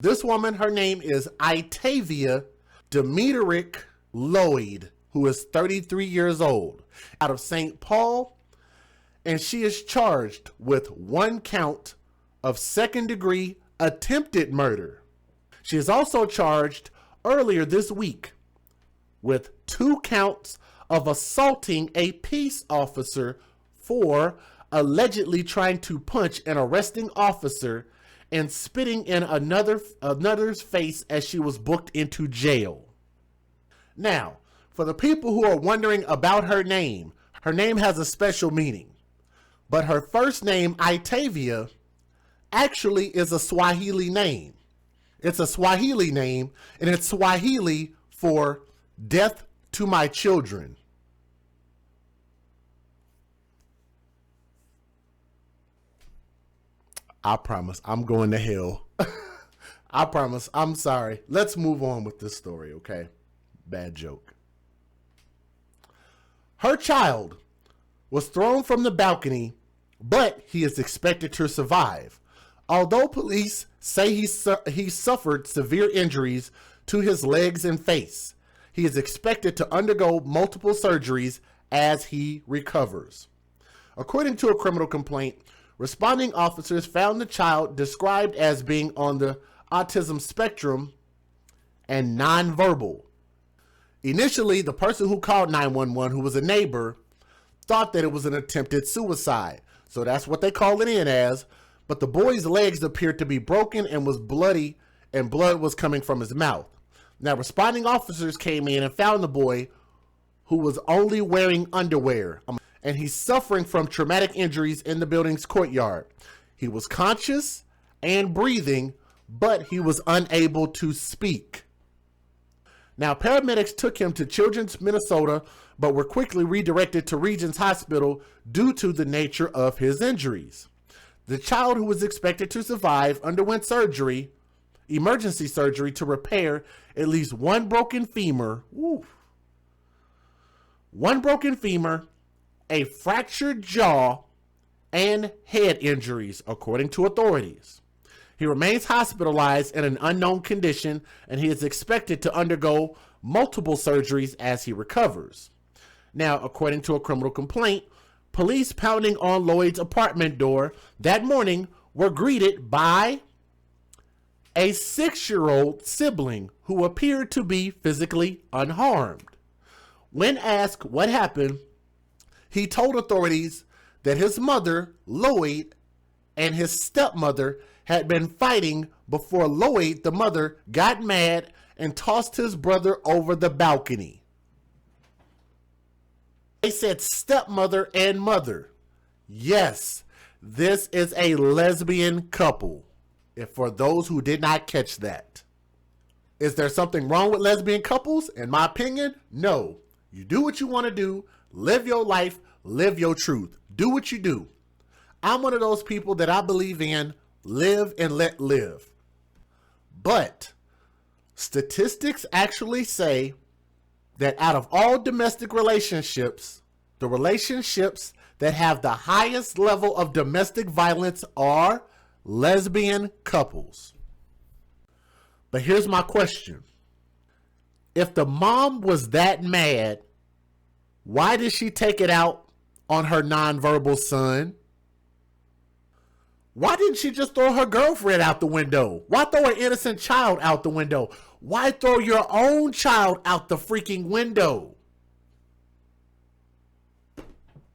This woman, her name is Itayvia Lloyd, who is 33 years old, out of St. Paul, and she is charged with 1 count of second-degree attempted murder. She is also charged earlier this week with 2 counts of assaulting a peace officer for allegedly trying to punch an arresting officer and spitting in another's face as she was booked into jail. Now, for the people who are wondering about her name has a special meaning. But her first name, Itayvia, actually is a Swahili name. It's a Swahili name, and it's Swahili for death to my children. I promise I'm going to hell. I promise. I'm sorry. Let's move on with this story, okay? Bad joke. Her child was thrown from the balcony, but he is expected to survive. Although police say he suffered severe injuries to his legs and face, he is expected to undergo multiple surgeries as he recovers. According to a criminal complaint, responding officers found the child described as being on the autism spectrum and nonverbal. Initially, the person who called 911, who was a neighbor, thought that it was an attempted suicide. So that's what they called it in as. But the boy's legs appeared to be broken and was bloody, and blood was coming from his mouth. Now, responding officers came in and found the boy, who was only wearing underwear, and he's suffering from traumatic injuries in the building's courtyard. He was conscious and breathing, but he was unable to speak. Now, paramedics took him to Children's Minnesota, but were quickly redirected to Regions Hospital due to the nature of his injuries. The child, who was expected to survive, underwent surgery, emergency surgery, to repair at least one broken femur, a fractured jaw, and head injuries, according to authorities. He remains hospitalized in an unknown condition, and he is expected to undergo multiple surgeries as he recovers. Now, according to a criminal complaint, police pounding on Lloyd's apartment door that morning were greeted by a 6-year-old sibling who appeared to be physically unharmed. When asked what happened, he told authorities that his mother, Lloyd, and his stepmother had been fighting before Lloyd, the mother, got mad and tossed his brother over the balcony. They said stepmother and mother. Yes, this is a lesbian couple. If for those who did not catch that. Is there something wrong with lesbian couples? In my opinion, no. You do what you want to do. Live your life. Live your truth. Do what you do. I'm one of those people that I believe in live and let live. But statistics actually say that out of all domestic relationships, the relationships that have the highest level of domestic violence are lesbian couples. But here's my question. If the mom was that mad, why did she take it out on her nonverbal son? Why didn't she just throw her girlfriend out the window? Why throw an innocent child out the window? Why throw your own child out the freaking window?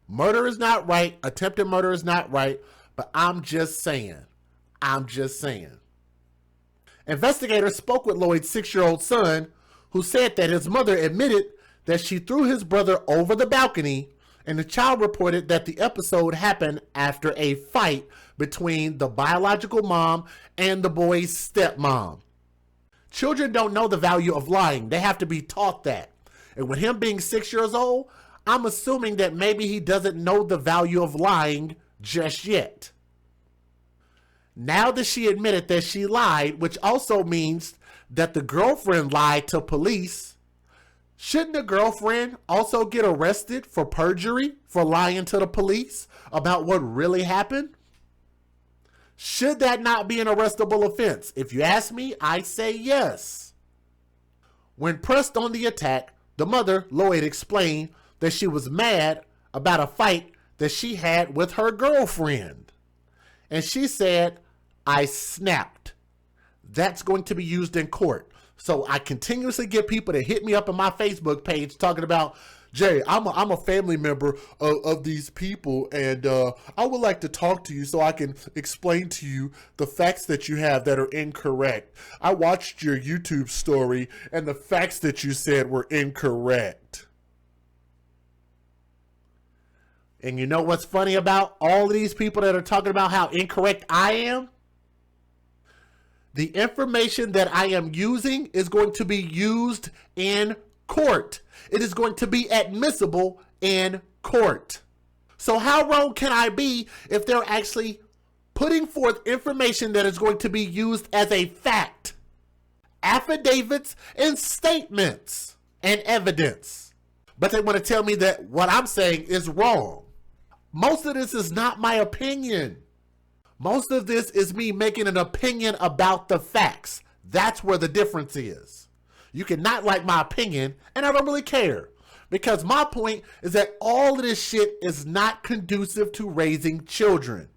Murder is not right. Attempted murder is not right. But I'm just saying. Investigators spoke with Lloyd's 6-year-old son, who said that his mother admitted that she threw his brother over the balcony, and the child reported that the episode happened after a fight between the biological mom and the boy's stepmom. Children don't know the value of lying. They have to be taught that. And with him being 6 years old, I'm assuming that maybe he doesn't know the value of lying just yet. Now that she admitted that she lied, which also means that the girlfriend lied to police, shouldn't the girlfriend also get arrested for perjury for lying to the police about what really happened? Should that not be an arrestable offense? If you ask me, I say yes. When pressed on the attack, the mother, Lloyd, explained that she was mad about a fight that she had with her girlfriend. And she said, I snapped. That's going to be used in court. So I continuously get people to hit me up on my Facebook page talking about, Jay, I'm a family member of these people, and I would like to talk to you so I can explain to you the facts that you have that are incorrect. I watched your YouTube story, and the facts that you said were incorrect. And you know what's funny about all of these people that are talking about how incorrect I am? The information that I am using is going to be used in court. It is going to be admissible in court. So how wrong can I be if they're actually putting forth information that is going to be used as a fact? Affidavits and statements and evidence. But they want to tell me that what I'm saying is wrong. Most of this is not my opinion. Most of this is me making an opinion about the facts. That's where the difference is. You can not like my opinion, and I don't really care. Because my point is that all of this shit is not conducive to raising children.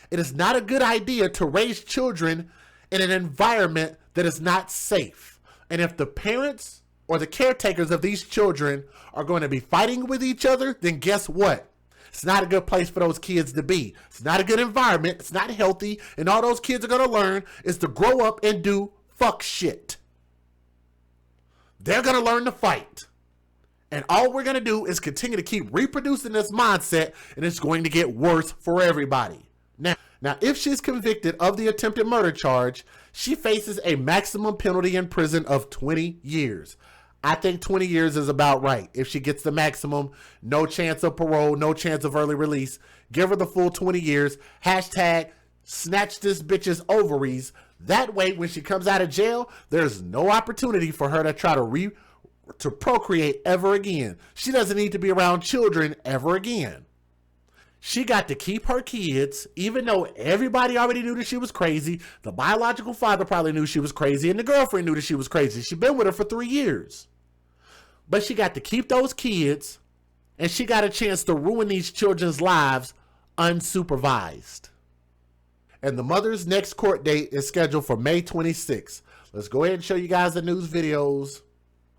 It is not a good idea to raise children in an environment that is not safe. And if the parents or the caretakers of these children are going to be fighting with each other, then guess what? It's not a good place for those kids to be. It's not a good environment. It's not healthy. And all those kids are going to learn is to grow up and do fuck shit. They're going to learn to fight. And all we're going to do is continue to keep reproducing this mindset, and it's going to get worse for everybody. Now, if she's convicted of the attempted murder charge, she faces a maximum penalty in prison of 20 years. I think 20 years is about right. If she gets the maximum, no chance of parole, no chance of early release, give her the full 20 years. Hashtag snatch this bitch's ovaries. That way, when she comes out of jail, there's no opportunity for her to try to procreate ever again. She doesn't need to be around children ever again. She got to keep her kids, even though everybody already knew that she was crazy. The biological father probably knew she was crazy, and the girlfriend knew that she was crazy. She'd been with her for 3 years. But she got to keep those kids, and she got a chance to ruin these children's lives unsupervised. And the mother's next court date is scheduled for May 26th. Let's go ahead and show you guys the news videos.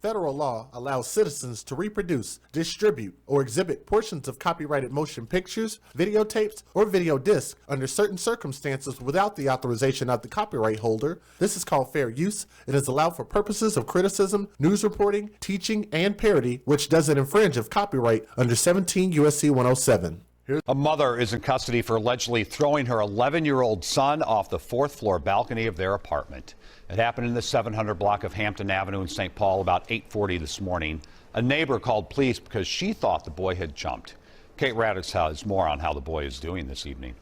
Federal law allows citizens to reproduce, distribute, or exhibit portions of copyrighted motion pictures, videotapes, or video discs under certain circumstances without the authorization of the copyright holder. This is called fair use. It is allowed for purposes of criticism, news reporting, teaching, and parody, which doesn't infringe of copyright under 17 U.S.C. 107. A mother is in custody for allegedly throwing her 11-year-old son off the 4th floor balcony of their apartment. It happened in the 700 block of Hampton Avenue in St. Paul about 8:40 this morning. A neighbor called police because she thought the boy had jumped. Kate Raditz has more on how the boy is doing this evening.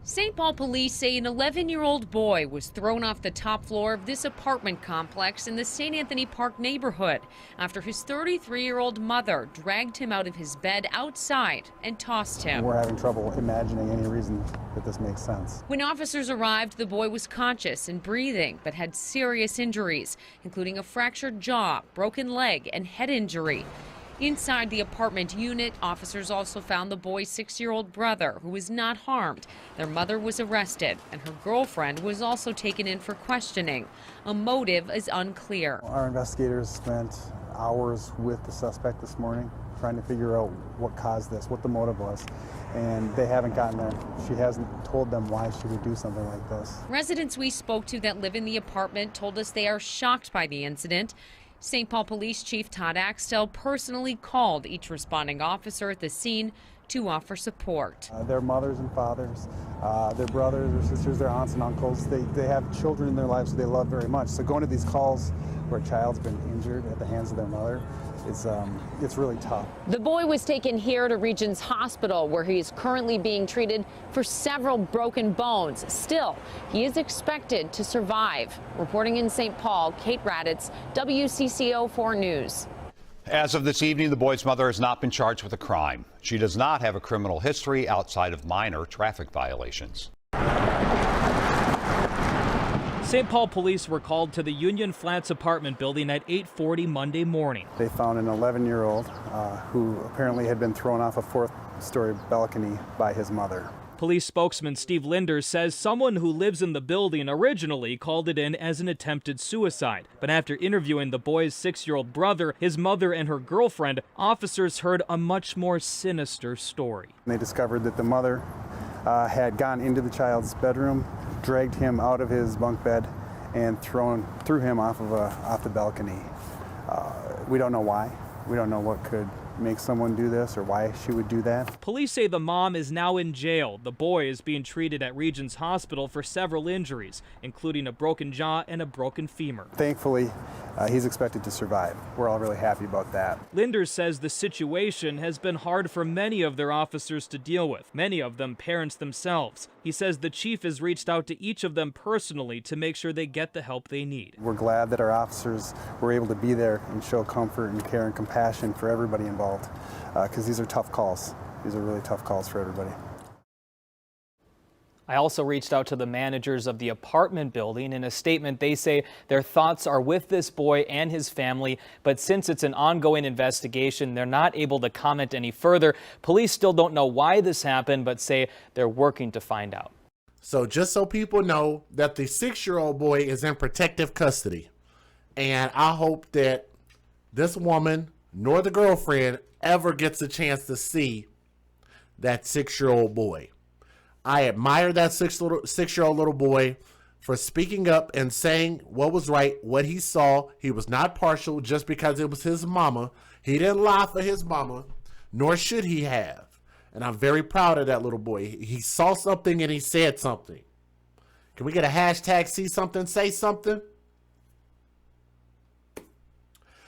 St. Paul police say an 11-year-old boy was thrown off the top floor of this apartment complex in the St. Anthony Park neighborhood after his 33-year-old mother dragged him out of his bed outside and tossed him. We're having trouble imagining any reason that this makes sense. When officers arrived, the boy was conscious and breathing, but had serious injuries, including a fractured jaw, broken leg, and head injury. Inside the apartment unit, officers also found the boy's 6-year-old brother, who was not harmed. Their mother was arrested, and her girlfriend was also taken in for questioning. A motive is unclear. Our investigators spent hours with the suspect this morning trying to figure out what caused this, what the motive was, and they haven't gotten there. She hasn't told them why she would do something like this. Residents we spoke to that live in the apartment told us they are shocked by the incident. St. Paul Police Chief Todd Axtell personally called each responding officer at the scene to offer support. Their mothers and fathers, their brothers or sisters, their aunts and uncles, they have children in their lives who they love very much. So going to these calls where a child's been injured at the hands of their mother, it's really tough. The boy was taken here to Regions Hospital, where he is currently being treated for several broken bones. Still, he is expected to survive. Reporting in St. Paul, Kate Raditz, WCCO 4 News. As of this evening, the boy's mother has not been charged with a crime. She does not have a criminal history outside of minor traffic violations. St. Paul police were called to the Union Flats apartment building at 8:40 Monday morning. They found an 11-year-old who apparently had been thrown off a 4th-story balcony by his mother. Police spokesman Steve Linder says someone who lives in the building originally called it in as an attempted suicide. But after interviewing the boy's 6-year-old brother, his mother, and her girlfriend, officers heard a much more sinister story. They discovered that the mother had gone into the child's bedroom, dragged him out of his bunk bed, and threw him off the balcony. We don't know why. We don't know what could make someone do this or why she would do that. Police say the mom is now in jail. The boy is being treated at Regions Hospital for several injuries, including a broken jaw and a broken femur. Thankfully, he's expected to survive. We're all really happy about that. Linder says the situation has been hard for many of their officers to deal with, many of them parents themselves. He says the chief has reached out to each of them personally to make sure they get the help they need. We're glad that our officers were able to be there and show comfort and care and compassion for everybody involved, because these are tough calls. These are really tough calls for everybody. I also reached out to the managers of the apartment building. In a statement, they say their thoughts are with this boy and his family, but since it's an ongoing investigation, they're not able to comment any further. Police still don't know why this happened, but say they're working to find out. So just so people know that the 6-year-old boy is in protective custody. And I hope that this woman nor the girlfriend ever gets a chance to see that 6-year-old boy. I admire that 6-year-old little boy for speaking up and saying what was right, what he saw. He was not partial just because it was his mama. He didn't lie for his mama, nor should he have. And I'm very proud of that little boy. He saw something and he said something. Can we get a hashtag see something, say something?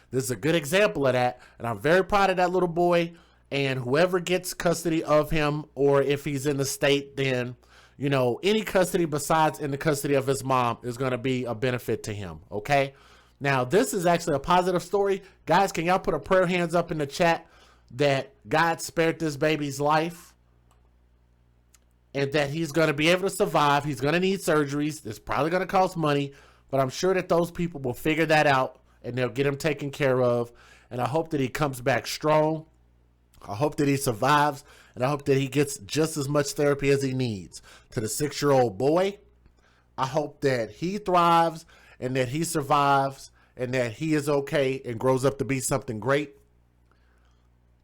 This is a good example of that. And I'm very proud of that little boy. And whoever gets custody of him, or if he's in the state, then, you know, any custody besides in the custody of his mom is going to be a benefit to him. Okay. Now, this is actually a positive story. Guys, can y'all put a prayer hands up in the chat that God spared this baby's life and that he's going to be able to survive. He's going to need surgeries. It's probably going to cost money, but I'm sure that those people will figure that out and they'll get him taken care of. And I hope that he comes back strong. I hope that he survives, and I hope that he gets just as much therapy as he needs. To the 6-year-old boy, I hope that he thrives and that he survives and that he is okay and grows up to be something great.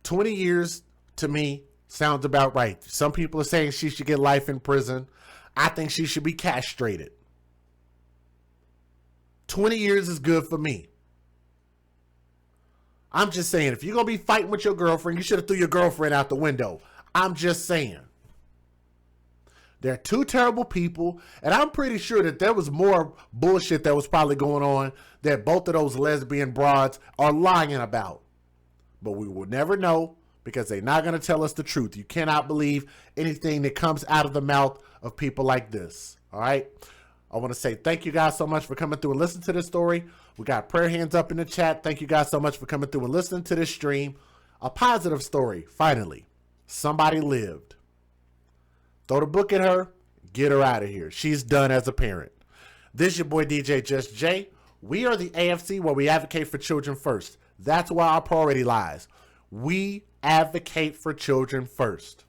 20 years, to me, sounds about right. Some people are saying she should get life in prison. I think she should be castrated. 20 years is good for me. I'm just saying, if you're going to be fighting with your girlfriend, you should have threw your girlfriend out the window. I'm just saying. They're two terrible people, and I'm pretty sure that there was more bullshit that was probably going on that both of those lesbian broads are lying about. But we will never know because they're not going to tell us the truth. You cannot believe anything that comes out of the mouth of people like this. All right? I want to say thank you guys so much for coming through and listening to this story. We got prayer hands up in the chat. Thank you guys so much for coming through and listening to this stream. A positive story, finally. Somebody lived. Throw the book at her. Get her out of here. She's done as a parent. This is your boy DJ Just Jay. We are the AFC, where we advocate for children first. That's where our priority lies. We advocate for children first.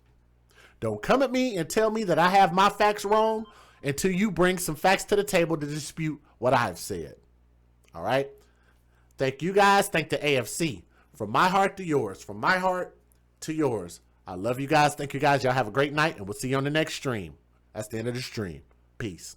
Don't come at me and tell me that I have my facts wrong until you bring some facts to the table to dispute what I've said. All right? Thank you guys. Thank the AFC. From my heart to yours. From my heart to yours. I love you guys. Thank you guys. Y'all have a great night, and we'll see you on the next stream. That's the end of the stream. Peace.